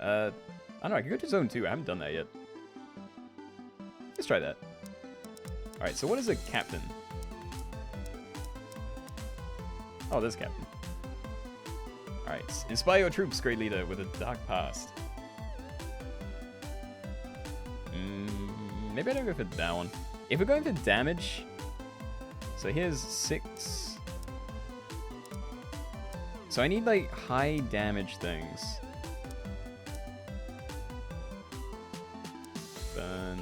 I don't know, I can go to zone 2. I haven't done that yet. Let's try that. Alright, so what is a captain? Oh, there's captain. Alright, inspire your troops, great leader, with a dark past. Maybe I don't go for that one. If we're going for damage, so here's 6. So I need like high damage things. Burn.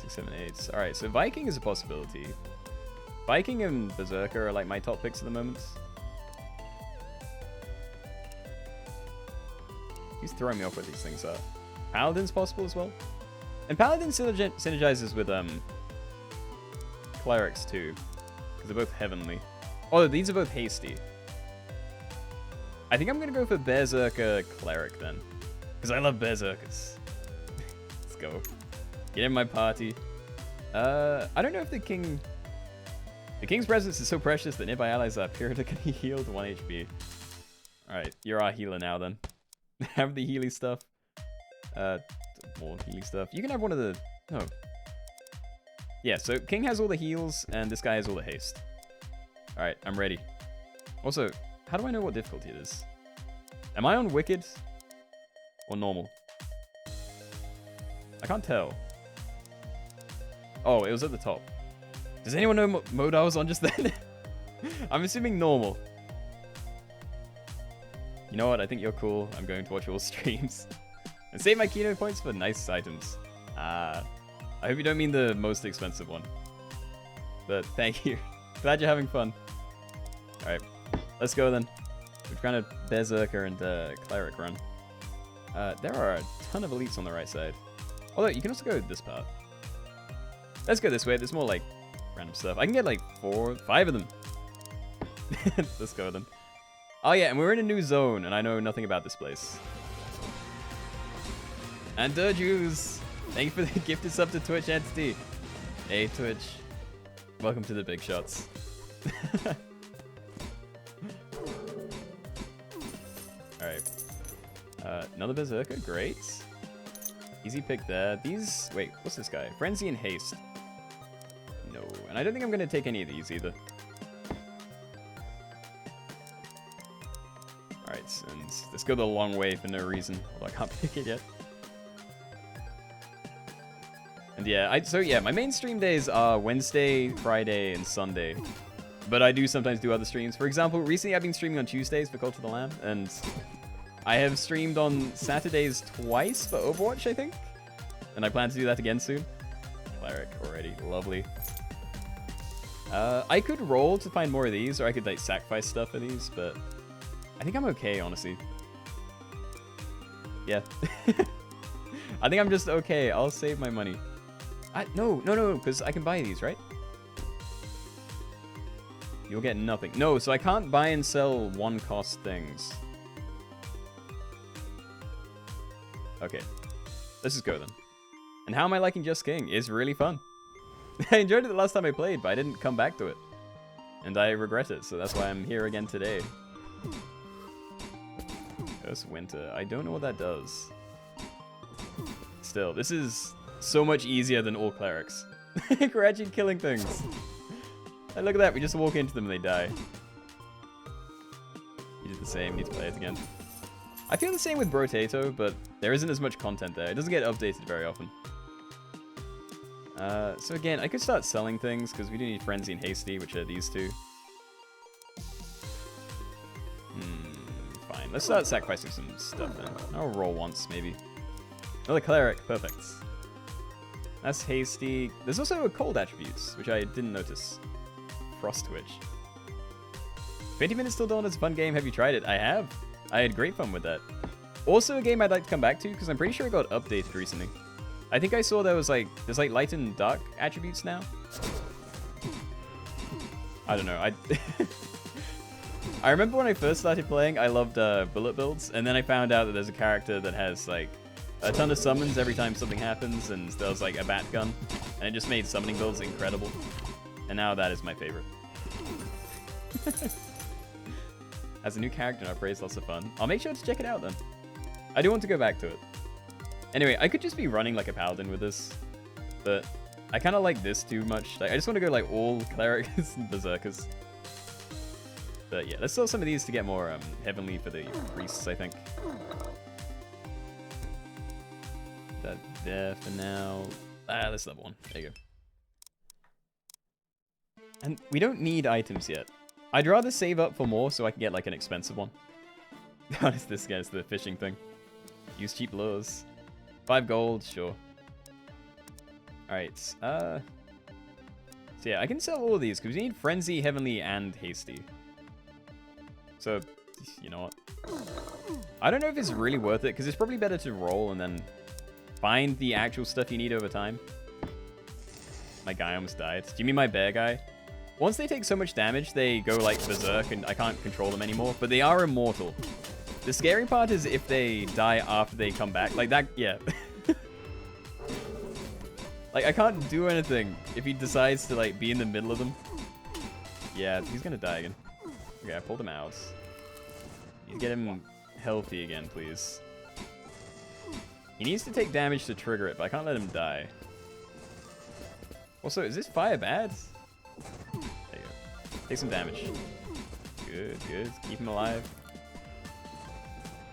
6, 7, 8. Alright, so Viking is a possibility. Viking and Berserker are like my top picks at the moment. He's throwing me off what these things are. Paladin's possible as well. And Paladin synergizes with Clerics too. Because they're both heavenly. Oh, these are both hasty. I think I'm going to go for Berserker Cleric then. Because I love Berserkers. Let's go. Get in my party. I don't know if the king... The king's presence is so precious that nearby allies are periodically healed 1 HP. Alright, you're our healer now then. Have the Healy stuff. More Healy stuff. You can have one of the... Oh. Yeah, so King has all the heals, and this guy has all the haste. Alright, I'm ready. Also, how do I know what difficulty it is? Am I on Wicked? Or Normal? I can't tell. Oh, it was at the top. Does anyone know what mode I was on just then? I'm assuming Normal. You know what? I think you're cool. I'm going to watch all streams. And save my Keenoe points for nice items. I hope you don't mean the most expensive one. But thank you. Glad you're having fun. Alright. Let's go then. We're trying to Berserker and Cleric run. There are a ton of elites on the right side. Although, you can also go this part. Let's go this way. There's more, like, random stuff. I can get, like, 4, 5 of them. Let's go then. Oh, yeah, and we're in a new zone, and I know nothing about this place. And Jews! Thank you for the gifted sub to Twitch Entity. Hey, Twitch. Welcome to the big shots. Alright. Another Berserker, great. Easy pick there. These... Wait, what's this guy? Frenzy and Haste. No, and I don't think I'm going to take any of these either. Alright, and let's go the long way for no reason. Although I can't pick it yet. And yeah, so yeah, my main stream days are Wednesday, Friday, and Sunday. But I do sometimes do other streams. For example, recently I've been streaming on Tuesdays for Cult of the Lamb, and I have streamed on Saturdays twice for Overwatch, I think. And I plan to do that again soon. Cleric already, lovely. I could roll to find more of these, or I could like sacrifice stuff for these, but I think I'm okay, honestly. Yeah. I think I'm just okay. I'll save my money. No, because I can buy these, right? You'll get nothing. No, so I can't buy and sell one-cost things. Okay. Let's just go then. And how am I liking Just King? It's really fun. I enjoyed it the last time I played, but I didn't come back to it. And I regret it, so that's why I'm here again today. Curse Winter. I don't know what that does. Still, this is so much easier than all clerics. We're actually killing things. And look at that, we just walk into them and they die. You did the same, need to play it again. I feel the same with Brotato, but there isn't as much content there. It doesn't get updated very often. So again, I could start selling things, because we do need Frenzy and Hasty, which are these two. Fine, let's start sacrificing some stuff then. I'll roll once, maybe. Another Cleric, perfect. That's Hasty. There's also a cold attributes, which I didn't notice. Frost Twitch. 20 Minutes Till Dawn is a fun game. Have you tried it? I have. I had great fun with that. Also a game I'd like to come back to, because I'm pretty sure it got updated recently. I think I saw there's like light and dark attributes now. I don't know. I remember when I first started playing, I loved bullet builds, and then I found out that there's a character that has like a ton of summons every time something happens, and there's like a bat gun, and it just made summoning builds incredible. And now that is my favorite. As a new character in our praise, lots of fun. I'll make sure to check it out then. I do want to go back to it. Anyway, I could just be running like a paladin with this, but I kind of like this too much. Like, I just want to go like all clerics and berserkers. But yeah, let's sell some of these to get more heavenly for the priests, I think. That there for now. Let's level one. There you go. And we don't need items yet. I'd rather save up for more so I can get like an expensive one. What is this, guys? The fishing thing. Use cheap lures. 5 gold, sure. Alright, so yeah, I can sell all of these because we need Frenzy, Heavenly, and Hasty. So, you know what? I don't know if it's really worth it because it's probably better to roll and then find the actual stuff you need over time. My guy almost died. Do you mean my bear guy? Once they take so much damage, they go like berserk and I can't control them anymore, but they are immortal. The scary part is if they die after they come back. Like that, yeah. Like, I can't do anything if he decides to, like, be in the middle of them. Yeah, he's gonna die again. Okay, I pulled him out. Need to get him healthy again, please. He needs to take damage to trigger it, but I can't let him die. Also, is this fire bad? There you go. Take some damage. Good, good. Keep him alive.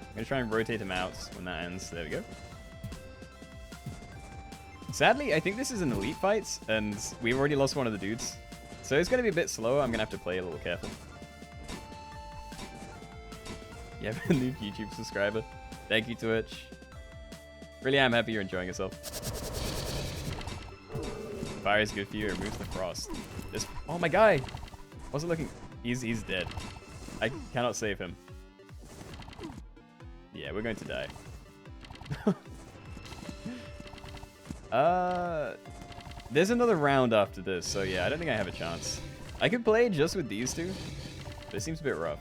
I'm gonna try and rotate him out when that ends. There we go. Sadly, I think this is an elite fight, and we've already lost one of the dudes. So it's going to be a bit slower. I'm going to have to play a little careful. You have a new YouTube subscriber. Thank you, Twitch. Really am happy you're enjoying yourself. Fire is good for you. It removes the frost. This, oh, my guy. Wasn't looking. He's dead. I cannot save him. Yeah, we're going to die. There's another round after this, so yeah, I don't think I have a chance. I could play just with these two, but it seems a bit rough.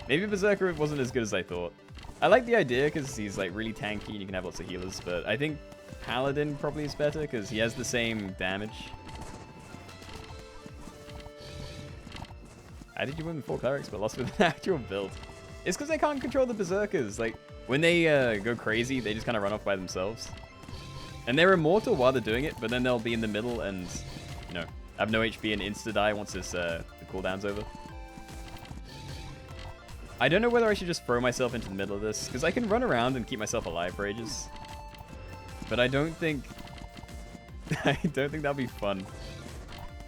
Maybe Berserker wasn't as good as I thought. I like the idea because he's like really tanky and you can have lots of healers, but I think Paladin probably is better because he has the same damage. How did you win with 4 clerics but lost with an actual build? It's because I can't control the berserkers. Like, when they go crazy, they just kind of run off by themselves. And they're immortal while they're doing it, but then they'll be in the middle and, you know, have no HP and insta-die once this, the cooldown's over. I don't know whether I should just throw myself into the middle of this, because I can run around and keep myself alive for ages. But I don't think... I don't think that'll be fun.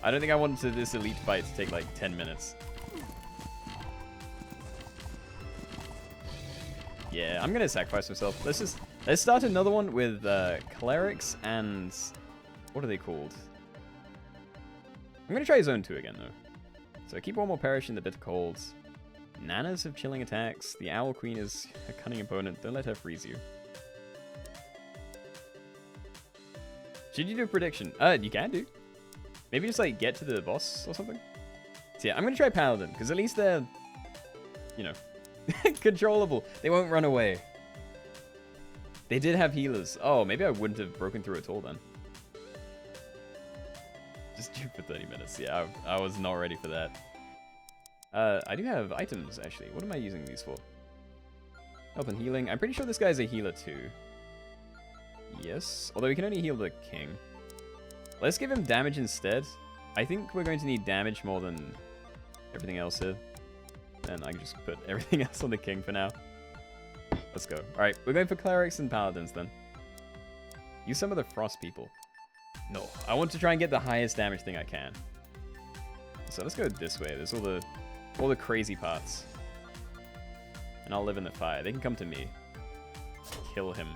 I don't think I want this elite fight to take, like, 10 minutes. Yeah, I'm gonna sacrifice myself. Let's start another one with clerics and what are they called? I'm gonna try zone 2 again though. So keep one more perish in the bitter cold. Nanas have chilling attacks. The Owl Queen is a cunning opponent. Don't let her freeze you. Should you do a prediction? You can do. Maybe just like get to the boss or something. So yeah, I'm gonna try Paladin because at least they're, you know. Controllable. They won't run away. They did have healers. Oh, maybe I wouldn't have broken through at all then. Just do for 30 minutes. Yeah, I was not ready for that. I do have items, actually. What am I using these for? Health and healing. I'm pretty sure this guy's a healer too. Yes. Although we can only heal the king. Let's give him damage instead. I think we're going to need damage more than everything else here. And I can just put everything else on the king for now. Let's go. Alright, we're going for clerics and paladins then. Use some of the frost people. No, I want to try and get the highest damage thing I can. So let's go this way. There's all the crazy parts. And I'll live in the fire. They can come to me. Kill him.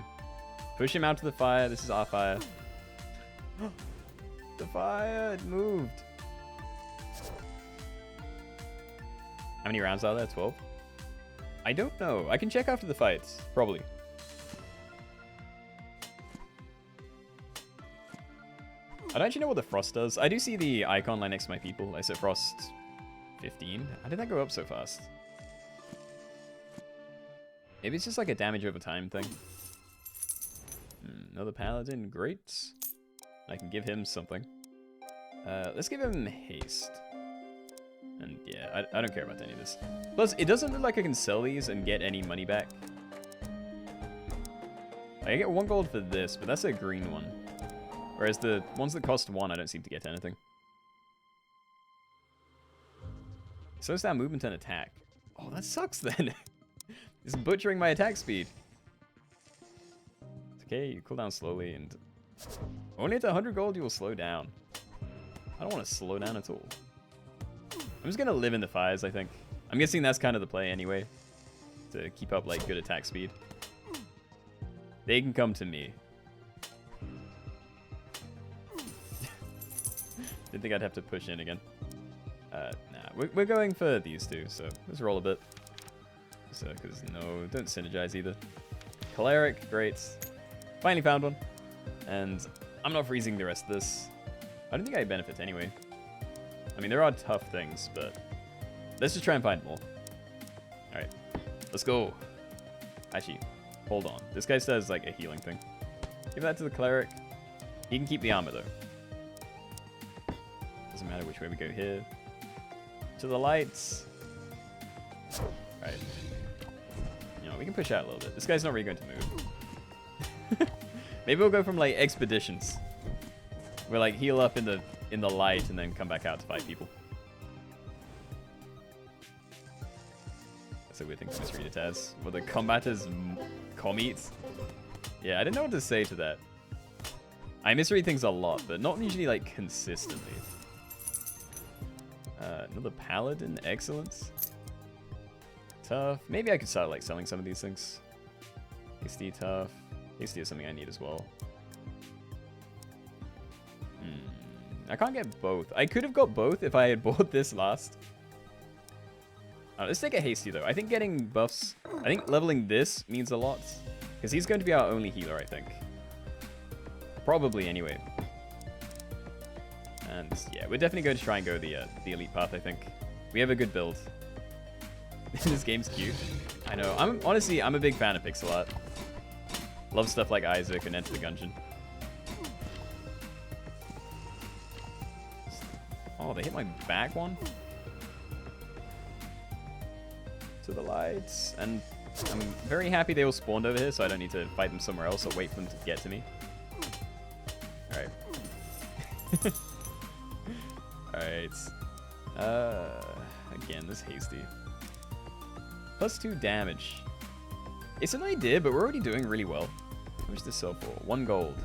Push him out to the fire. This is our fire. The fire! It moved! How many rounds are there? 12? I don't know. I can check after the fights. Probably. I don't actually know what the frost does. I do see the icon line next to my people. I said frost 15. How did that go up so fast? Maybe it's just like a damage over time thing. Another paladin. Great. I can give him something. Let's give him haste. And Yeah, I don't care about any of this. Plus, it doesn't look like I can sell these and get any money back. I get 1 gold for this, but that's a green one. Whereas the ones that cost 1, I don't seem to get anything. It slows down movement and attack. Oh, that sucks then. It's butchering my attack speed. It's okay, you cool down slowly and... Only at 100 gold you will slow down. I don't want to slow down at all. I'm just going to live in the fires, I think. I'm guessing that's kind of the play anyway. To keep up, like, good attack speed. They can come to me. Didn't think I'd have to push in again. Nah, we're going for these two, so let's roll a bit. So, because no, don't synergize either. Cleric, great. Finally found one. And I'm not freezing the rest of this. I don't think I benefit anyway. I mean, there are tough things, but let's just try and find more. Alright, let's go. Actually, hold on. This guy says, like, a healing thing. Give that to the cleric. He can keep the armor, though. Doesn't matter which way we go here. To the lights. Alright. You know, we can push out a little bit. This guy's not really going to move. Maybe we'll go from, like, expeditions. We'll, like, heal up in the light and then come back out to fight people. That's a weird thing to misread it as. Well, the combat is commies. Yeah, I didn't know what to say to that. I misread things a lot, but not usually, like, consistently. Another paladin, excellent. Tough. Maybe I could start, like, selling some of these things. Hasty, tough. Hasty is something I need as well. I can't get both. I could have got both if I had bought this last. Let's take a hasty, though. I think getting buffs... I think leveling this means a lot. Because he's going to be our only healer, I think. Probably, anyway. And, yeah, we're definitely going to try and go the elite path, I think. We have a good build. This game's cute. I know. Honestly, I'm a big fan of pixel art. Love stuff like Isaac and Enter the Gungeon. Oh, they hit my back one. To the lights. And I'm very happy they all spawned over here, so I don't need to fight them somewhere else or wait for them to get to me. Alright. Alright. Again, this hasty. +2 damage. It's an idea, but we're already doing really well. How much does this sell for? 1 gold.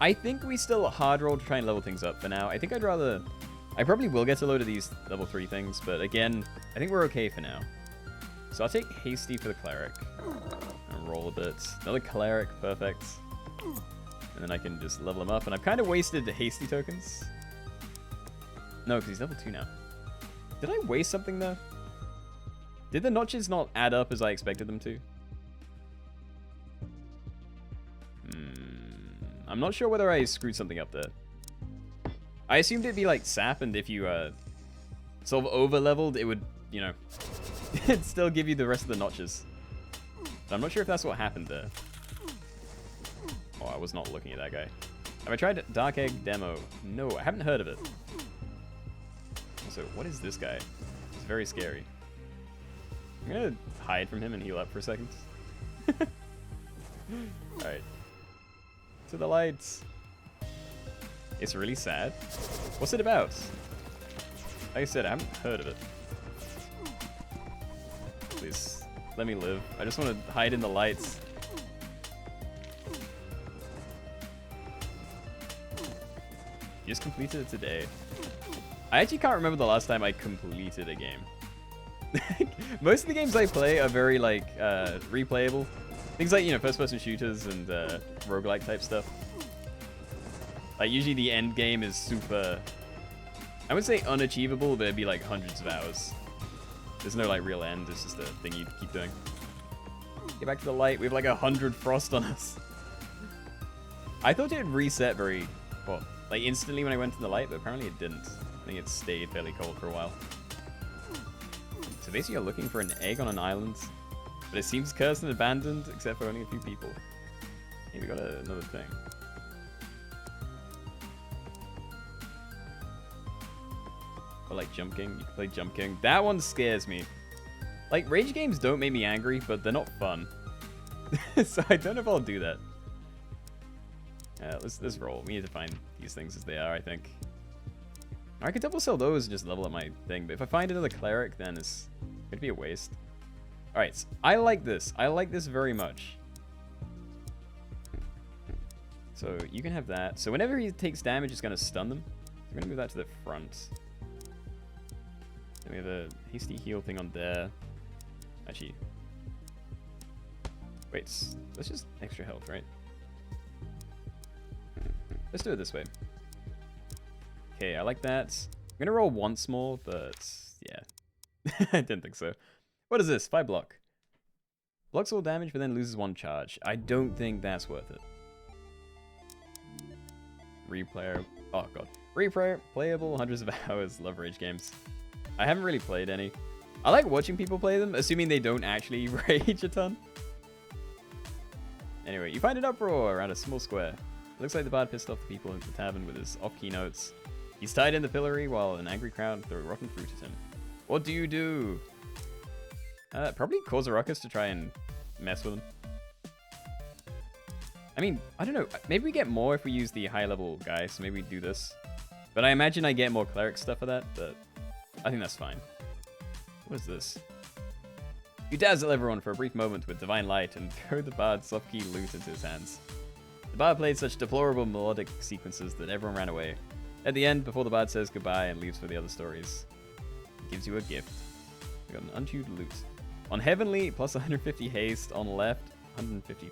I think we still hard roll to try and level things up for now. I think I'd rather... I probably will get a load of these level 3 things, but again, I think we're okay for now. So I'll take hasty for the cleric. And roll a bit. Another cleric, perfect. And then I can just level him up. And I've kind of wasted the hasty tokens. No, because he's level 2 now. Did I waste something though? Did the notches not add up as I expected them to? I'm not sure whether I screwed something up there. I assumed it'd be like sap, and if you sort of over-leveled, it would, you know, it'd still give you the rest of the notches. But I'm not sure if that's what happened there. Oh, I was not looking at that guy. Have I tried Dark Egg Demo? No, I haven't heard of it. Also, what is this guy? He's very scary. I'm gonna hide from him and heal up for a second. Alright. To the lights. It's really sad. What's it about? Like I said, I haven't heard of it. Please, let me live. I just want to hide in the lights. You just completed it today. I actually can't remember the last time I completed a game. Most of the games I play are very, like, replayable. Things like, you know, first-person shooters and roguelike type stuff. Like, usually the end game is super... I wouldn't say unachievable, but it'd be like hundreds of hours. There's no, like, real end. It's just a thing you keep doing. Get back to the light. We have, like, 100 frost on us. I thought it'd reset very... well, like, instantly when I went to the light, but apparently it didn't. I think it stayed fairly cold for a while. So basically you're looking for an egg on an island, but it seems cursed and abandoned, except for only a few people. Hey, we got another thing. Or like Jump King. You can play Jump King. That one scares me. Like, rage games don't make me angry, but they're not fun. So I don't know if I'll do that. Let's roll. We need to find these things as they are, I think. I could double sell those and just level up my thing, but if I find another cleric, then it's going to be a waste. Alright, so I like this. I like this very much. So you can have that. So whenever he takes damage, it's going to stun them. I'm going to move that to the front. Then we have a hasty heal thing on there. Actually. Wait, that's just extra health, right? Let's do it this way. Okay, I like that. I'm going to roll once more, but yeah. I didn't think so. What is this? 5 block. Blocks all damage, but then loses 1 charge. I don't think that's worth it. Replayer. Oh, God. Replayer. Playable. Hundreds of hours. Love rage games. I haven't really played any. I like watching people play them, assuming they don't actually rage a ton. Anyway, you find an uproar around a small square. It looks like the bard pissed off the people in the tavern with his off-key notes. He's tied in the pillory while an angry crowd throw rotten fruit at him. What do you do? Probably cause a ruckus to try and mess with him. I mean, I don't know. Maybe we get more if we use the high-level guy, so maybe we do this. But I imagine I get more cleric stuff for that, but I think that's fine. What is this? You dazzle everyone for a brief moment with divine light and throw the bard's soft-key loot into his hands. The bard played such deplorable melodic sequences that everyone ran away. At the end, before the bard says goodbye and leaves for the other stories, he gives you a gift. We got an unchewed loot. On Heavenly, plus 150 haste. On left, 150,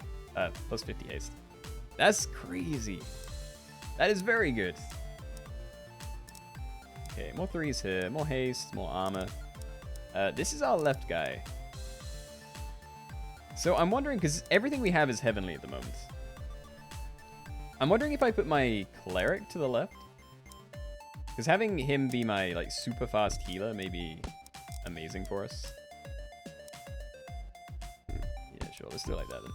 plus 50 haste. That's crazy. That is very good. Okay, more 3s here. More haste, more armor. This is our left guy. So I'm wondering, because everything we have is Heavenly at the moment. I'm wondering if I put my cleric to the left. Because having him be my like super fast healer may be amazing for us. Yeah, sure. Let's do it like that then.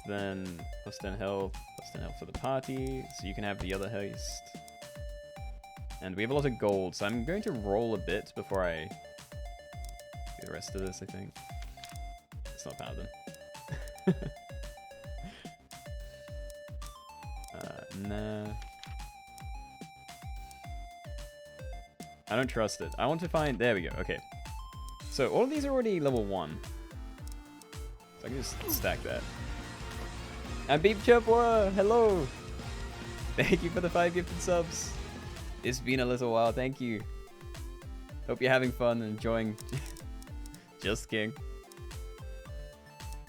So then plus 10 health for the party. So you can have the other haste. And we have a lot of gold, so I'm going to roll a bit before I do the rest of this, I think. It's not Paladin. Nah. I don't trust it. I want to find... There we go. Okay. So all of these are already level 1. So I can just stack that. And Beep Chirpwa! Hello! Thank you for the 5 gifted subs. It's been a little while. Thank you. Hope you're having fun and enjoying Just King.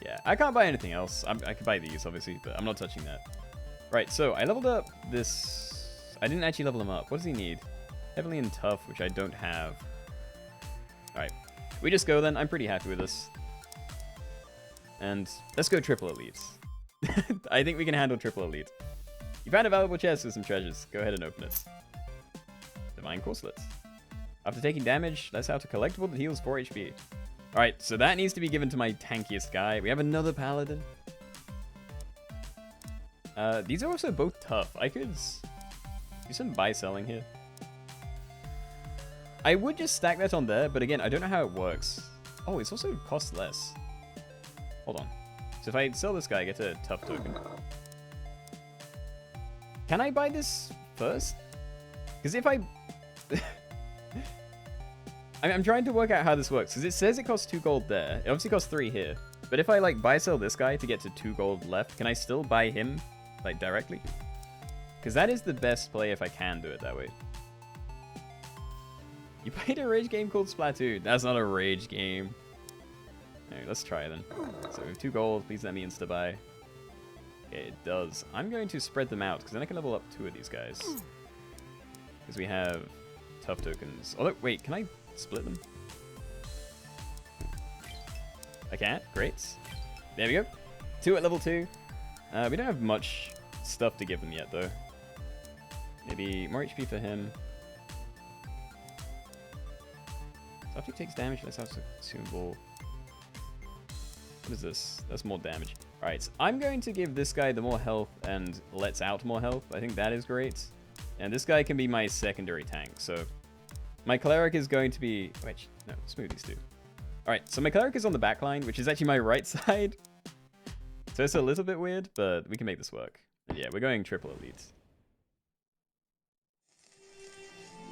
Yeah, I can't buy anything else. I could buy these, obviously, but I'm not touching that. Right, so I leveled up this... I didn't actually level him up. What does he need? Heavily and tough, which I don't have. Alright, we just go then. I'm pretty happy with this. And let's go triple elites. I think we can handle triple elite. You found a valuable chest with some treasures. Go ahead and open it. Divine Corselet. After taking damage, that's out a collectible that heals 4 HP. Alright, so that needs to be given to my tankiest guy. We have another paladin. These are also both tough. I could do some buy-selling here. I would just stack that on there, but again, I don't know how it works. Oh, it's also costs less. Hold on. So if I sell this guy, I get a tough token. Can I buy this first? Because if I... I'm trying to work out how this works, because it says it costs 2 gold there. It obviously costs 3 here. But if I, like, buy-sell this guy to get to 2 gold left, can I still buy him, like, directly? Because that is the best play if I can do it that way. You played a rage game called Splatoon. That's not a rage game. Alright, let's try then. So we have 2 gold. Please let me insta-buy. Okay, it does. I'm going to spread them out, because then I can level up 2 of these guys. Because we have tough tokens. Although, wait, can I split them? I can't. Great. There we go. 2 at level 2. We don't have much stuff to give them yet, though. Maybe more HP for him. So after he takes damage, let's have consumable. What is this? That's more damage. Alright, so I'm going to give this guy the more health and lets out more health. I think that is great. And this guy can be my secondary tank, so My cleric is going to be... Wait, no, smoothies do. Alright, so my cleric is on the back line, which is actually my right side. So it's a little bit weird, but we can make this work. And yeah, we're going triple elite.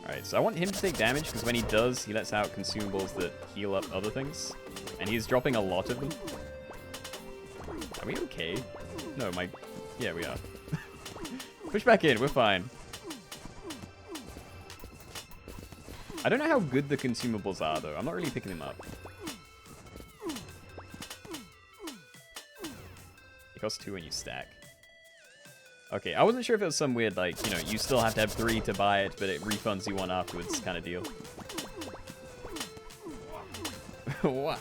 Alright, so I want him to take damage, because when he does, he lets out consumables that heal up other things. And he's dropping a lot of them. Are we okay? No, my... Yeah, we are. Push back in, we're fine. I don't know how good the consumables are, though. I'm not really picking them up. It costs 2 when you stack. Okay, I wasn't sure if it was some weird, like, you know, you still have to have 3 to buy it, but it refunds you 1 afterwards kind of deal. What?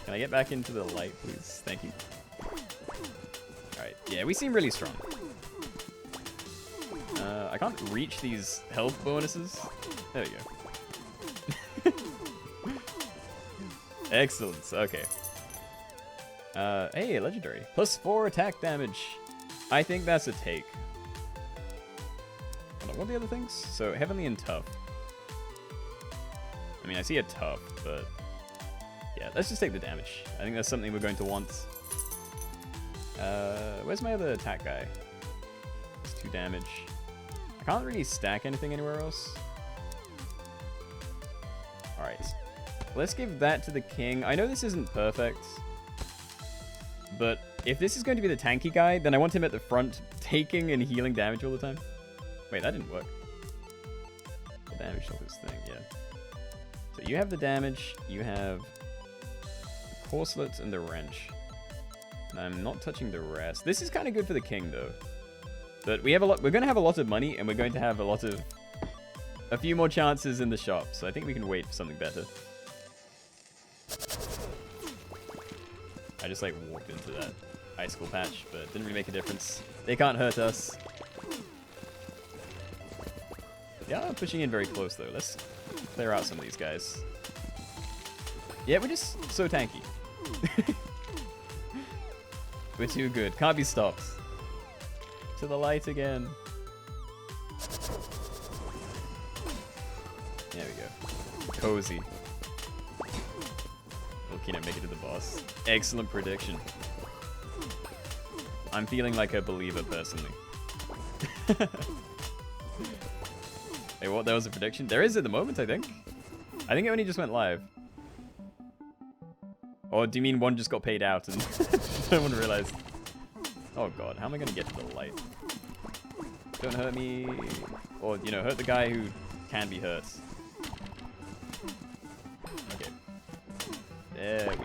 Can I get back into the light, please? Thank you. Alright, yeah, we seem really strong. I can't reach these health bonuses. There we go. Excellent, okay. Hey, legendary. +4 attack damage. I think that's a take. Hold on, what are the other things? So, heavenly and tough. I mean, I see a tough, but... Yeah, let's just take the damage. I think that's something we're going to want. Where's my other attack guy? It's 2 damage. I can't really stack anything anywhere else. Alright. Let's give that to the king. I know this isn't perfect. But if this is going to be the tanky guy, then I want him at the front, taking and healing damage all the time. Wait, that didn't work. The damage off this thing, yeah. So you have the damage, you have the corselet and the wrench. And I'm not touching the rest. This is kind of good for the king, though. But we have a lot. We're going to have a lot of money, and we're going to have a few more chances in the shop. So I think we can wait for something better. I just like walked into that icicle patch, but it didn't really make a difference. They can't hurt us. Yeah, I'm pushing in very close though. Let's clear out some of these guys. Yeah, we're just so tanky. We're too good. Can't be stopped. To the light again. There we go. Cozy. Will Keenoe make it to the boss? Excellent prediction. I'm feeling like a believer personally. Hey, what? That was a prediction? There is at the moment, I think. I think it only just went live. Or do you mean one just got paid out and no one realized? Oh god, how am I going to get to the light? Don't hurt me. Or, you know, hurt the guy who can be hurt. Okay. There we go.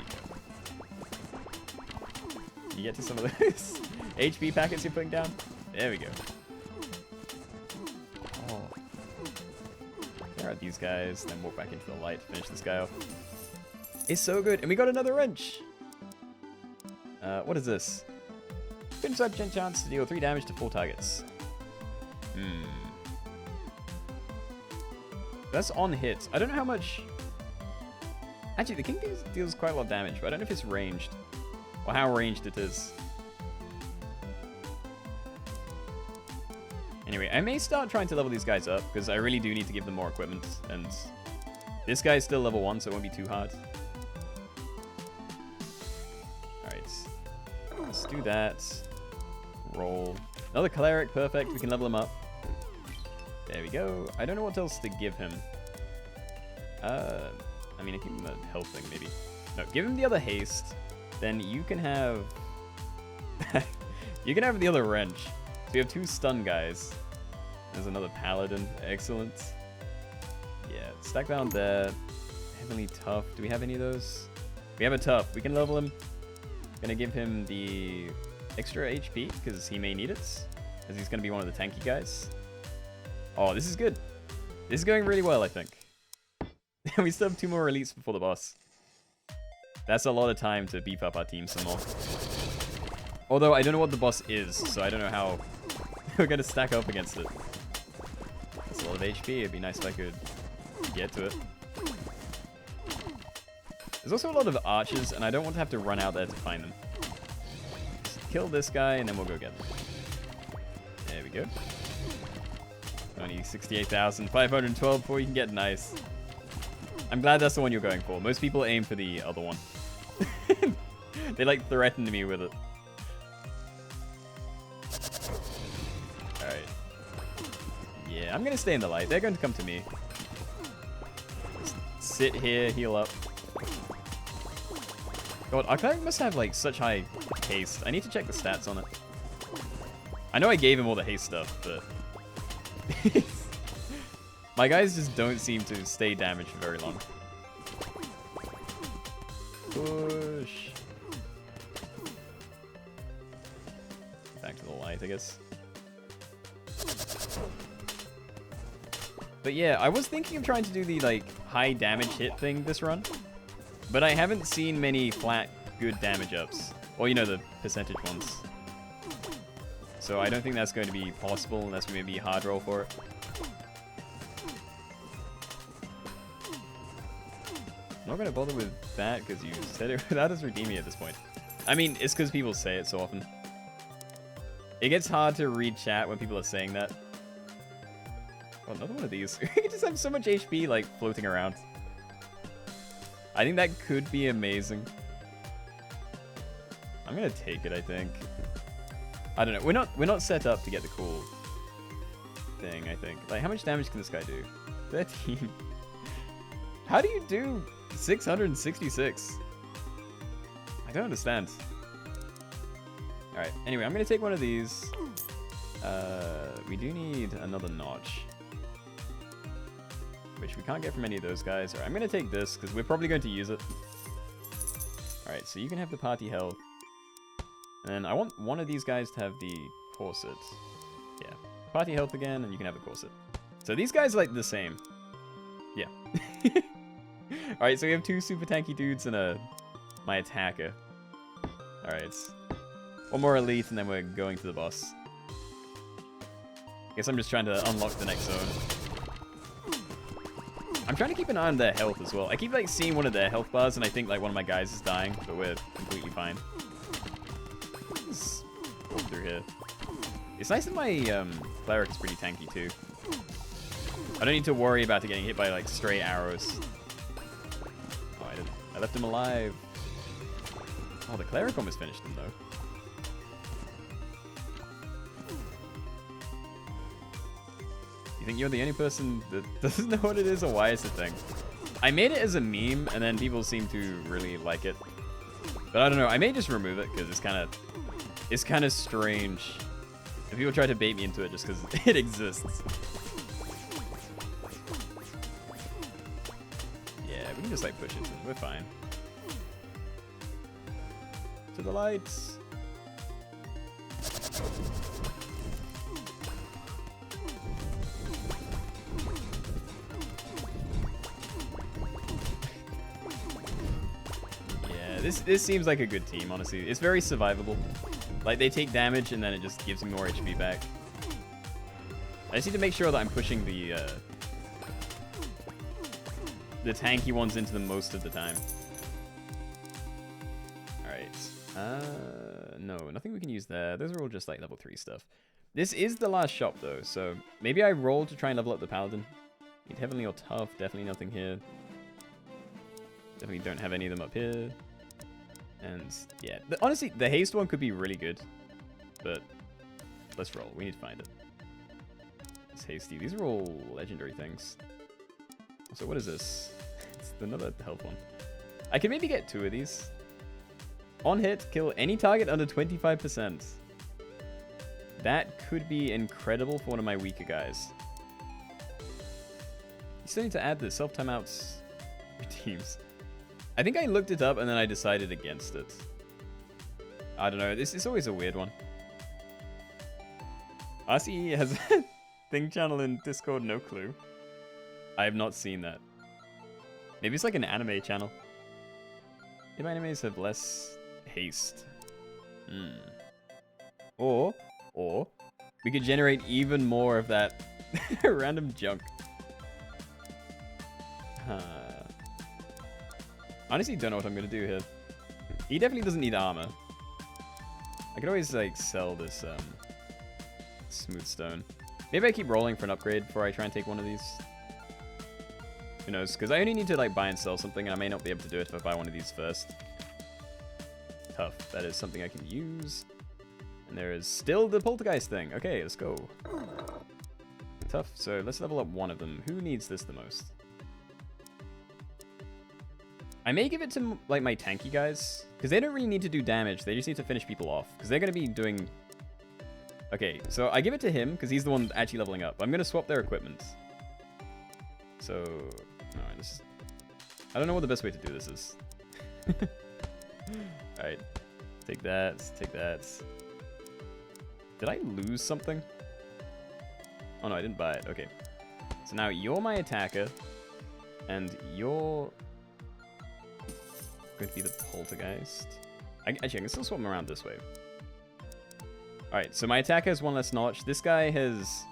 You get to some of those HP packets you're putting down? There we go. Oh. Clear out these guys, then walk back into the light to finish this guy off. It's so good. And we got another wrench. What is this? 25% chance to deal 3 damage to 4 targets. That's on hit. I don't know how much... Actually, the king deals quite a lot of damage, but I don't know if it's ranged. Or how ranged it is. Anyway, I may start trying to level these guys up, because I really do need to give them more equipment. And this guy's still level 1, so it won't be too hard. Alright. Let's do that. Roll. Another cleric, perfect. We can level him up. There we go. I don't know what else to give him. I mean, I give him a health thing, maybe. No, give him the other haste. Then you can have... you can have the other wrench. So we have 2 stun guys. There's another paladin. Excellent. Yeah, stack down there. Heavenly tough. Do we have any of those? We have a tough. We can level him. Gonna give him the extra HP, because he may need it. Because he's gonna be one of the tanky guys. Oh, this is good. This is going really well, I think. We still have 2 more elites before the boss. That's a lot of time to beef up our team some more. Although, I don't know what the boss is, so I don't know how we're going to stack up against it. That's a lot of HP. It'd be nice if I could get to it. There's also a lot of archers, and I don't want to have to run out there to find them. Just kill this guy, and then we'll go get them. There we go. Only 68,512 before you can get nice. I'm glad that's the one you're going for. Most people aim for the other one. They like threatened me with it. Alright. Yeah, I'm gonna stay in the light. They're going to come to me. Just sit here, heal up. God, our cleric must have like such high haste. I need to check the stats on it. I know I gave him all the haste stuff, but my guys just don't seem to stay damaged for very long. Push. Back to the light, I guess. But yeah, I was thinking of trying to do the like high damage hit thing this run, but I haven't seen many flat good damage ups, or you know, the percentage ones. So I don't think that's going to be possible unless we maybe hard roll for it. I'm not going to bother with that because you said it without us redeeming at this point. I mean, it's because people say it so often. It gets hard to read chat when people are saying that. Oh, another one of these. You just have so much HP like floating around. I think that could be amazing. I'm going to take it, I think. I don't know. We're not set up to get the cool thing, I think. Like, how much damage can this guy do? 13. How do you do 666? I don't understand. Alright, anyway, I'm going to take one of these. We do need another notch, which we can't get from any of those guys. Alright, I'm going to take this because we're probably going to use it. Alright, so you can have the party health. And I want one of these guys to have the corset. Yeah. Party health again, and you can have the corset. So these guys are like the same. Yeah. Alright, so we have two super tanky dudes and my attacker. Alright. One more elite, and then we're going to the boss. Guess I'm just trying to unlock the next zone. I'm trying to keep an eye on their health as well. I keep like seeing one of their health bars, and I think like one of my guys is dying, but we're completely fine. Let's go through here. It's nice that my cleric is pretty tanky too. I don't need to worry about it getting hit by like stray arrows. Oh, I left him alive. Oh, the cleric almost finished him though. You think you're the only person that doesn't know what it is or why it's a thing? I made it as a meme, and then people seem to really like it. But I don't know. I may just remove it because it's kind of strange. And people try to bait me into it just because it exists. Yeah, we can just like push into it. We're fine. To the lights. This seems like a good team, honestly. It's very survivable. Like, they take damage, and then it just gives me more HP back. I just need to make sure that I'm pushing the tanky ones into them most of the time. Alright. No, nothing we can use there. Those are all just, like, level 3 stuff. This is the last shop, though, so maybe I roll to try and level up the Paladin. Need Heavenly or Tough. Definitely nothing here. Definitely don't have any of them up here. And yeah, honestly, the haste one could be really good, but let's roll. We need to find it. It's hasty. These are all legendary things. So what is this? It's another health one. I can maybe get 2 of these. On hit, kill any target under 25%. That could be incredible for one of my weaker guys. You still need to add the self-timeouts teams. I think I looked it up and then I decided against it. I don't know. This is always a weird one. RCE has a thing channel in Discord, no clue. I have not seen that. Maybe it's like an anime channel. Maybe animes have less haste. Or we could generate even more of that random junk. Honestly, don't know what I'm gonna do here. He definitely doesn't need armor. I could always like sell this smooth stone. Maybe I keep rolling for an upgrade before I try and take one of these. Who knows? Because I only need to like buy and sell something, and I may not be able to do it if I buy one of these first. Tough. That is something I can use. And there is still the poltergeist thing. Okay, let's go. Tough. So let's level up one of them. Who needs this the most? I may give it to like my tanky guys, because they don't really need to do damage. They just need to finish people off, because they're going to be doing... Okay, so I give it to him, because he's the one actually leveling up. I'm going to swap their equipment. So... Alright, this is... I don't know what the best way to do this is. Alright. Take that, take that. Did I lose something? Oh no, I didn't buy it. Okay. So now you're my attacker, and you're going to be the poltergeist. Actually, I can still swap them around this way. Alright, so my attacker has one less knowledge. This guy has...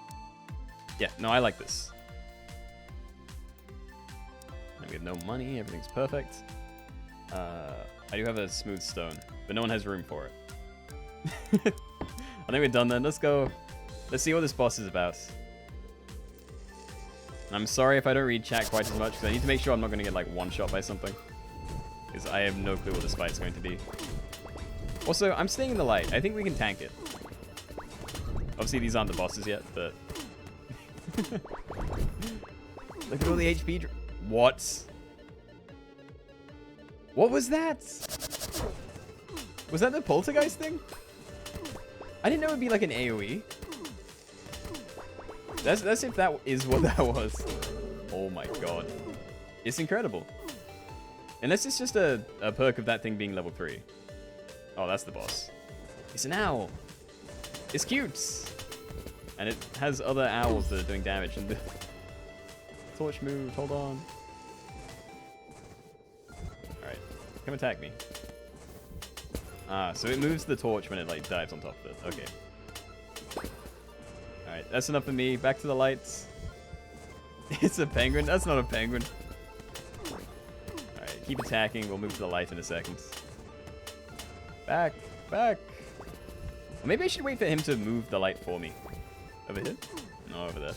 Yeah, no, I like this. And we have no money. Everything's perfect. I do have a smooth stone, but no one has room for it. I think we're done then. Let's go. Let's see what this boss is about. I'm sorry if I don't read chat quite as much, because I need to make sure I'm not going to get like one-shot by something. Because I have no clue what this fight's going to be. Also, I'm staying in the light. I think we can tank it. Obviously, these aren't the bosses yet, but... Look at all the HP... What? What was that? Was that the poltergeist thing? I didn't know it would be like an AoE. That's if that is what that was. Oh my god. It's incredible. Unless it's just a perk of that thing being level 3. Oh, that's the boss. It's an owl. It's cute. And it has other owls that are doing damage. And the torch moved. Hold on. Alright. Come attack me. Ah, so it moves the torch when it like dives on top of it. Okay. Alright, that's enough for me. Back to the lights. It's a penguin. That's not a penguin. Alright, keep attacking. We'll move to the light in a second. Back. Back. Or maybe I should wait for him to move the light for me. Over here? No, over there.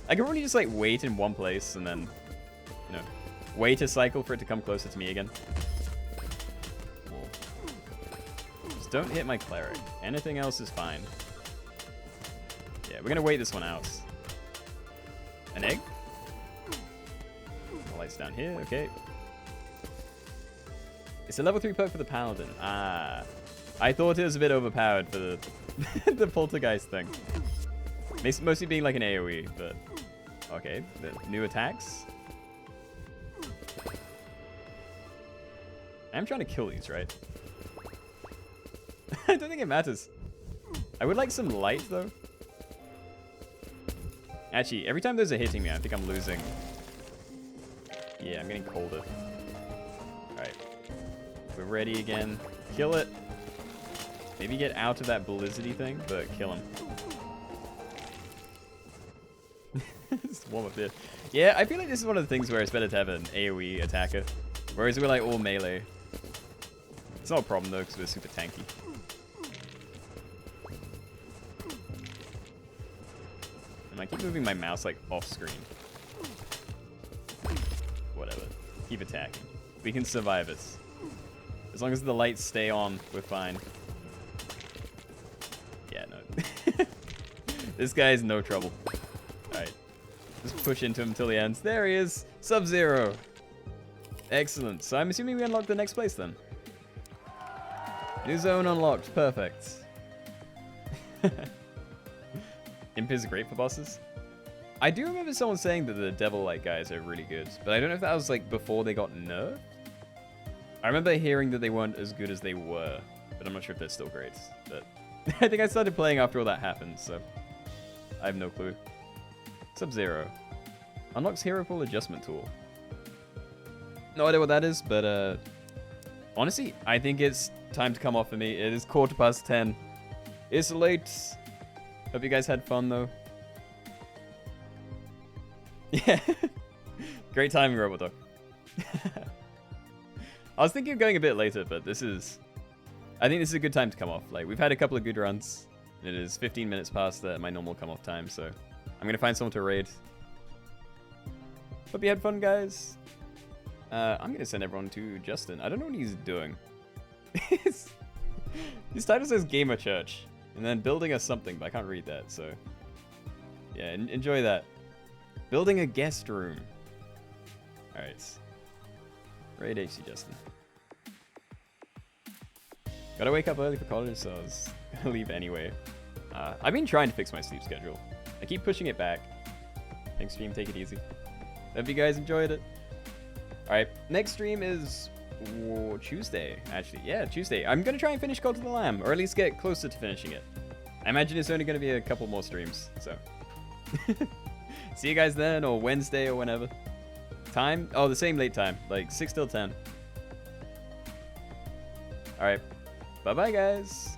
I can really just like wait in one place and then, you know, wait a cycle for it to come closer to me again. Just don't hit my cleric. Anything else is fine. Yeah, we're gonna wait this one out. An egg? The light's down here, okay. It's a level 3 perk for the paladin. Ah. I thought it was a bit overpowered for the the poltergeist thing. Mostly being like an AoE, but okay. The new attacks. I'm trying to kill these, right? I don't think it matters. I would like some light though. Actually, every time there's a hitting me, I think I'm losing. Yeah, I'm getting colder. Alright. We're ready again. Kill it. Maybe get out of that blizzardy thing, but kill him. Just warm up there. Yeah, I feel like this is one of the things where it's better to have an AoE attacker. Whereas we're like all melee. It's not a problem though, because we're super tanky. And I keep moving my mouse like off screen. Whatever. Keep attacking. We can survive it. As long as the lights stay on, we're fine. Yeah, no. This guy is no trouble. Alright. Just push into him until he ends. There he is! Sub-Zero! Excellent. So I'm assuming we unlock the next place then. New zone unlocked. Perfect. Imp is great for bosses. I do remember someone saying that the devil-like guys are really good, but I don't know if that was like before they got nerfed. I remember hearing that they weren't as good as they were, but I'm not sure if they're still great. But I think I started playing after all that happened, so I have no clue. Sub-Zero. Unlocks Hero Pool Adjustment Tool. No idea what that is, but honestly, I think it's time to come off for me. It is 10:15. It's late. Hope you guys had fun, though. Yeah. Great timing, Robot. I was thinking of going a bit later, but this is... I think this is a good time to come off. Like, we've had a couple of good runs. It is 15 minutes past my normal come-off time, so I'm going to find someone to raid. Hope you had fun, guys. I'm going to send everyone to Justin. I don't know what he's doing. His title says Gamer Church, and then building a something, but I can't read that, so... Yeah, enjoy that. Building a guest room. Alright. Raid HC Justin. Gotta wake up early for college, so I was gonna leave anyway. I've been trying to fix my sleep schedule. I keep pushing it back. Thanks, stream. Take it easy. Hope you guys enjoyed it. Alright, next stream is Tuesday, actually. Yeah, Tuesday. I'm gonna try and finish Cult of the Lamb, or at least get closer to finishing it. I imagine it's only gonna be a couple more streams, so. See you guys then, or Wednesday, or whenever. Time? Oh, the same late time, like 6 till 10. Alright. Bye-bye, guys.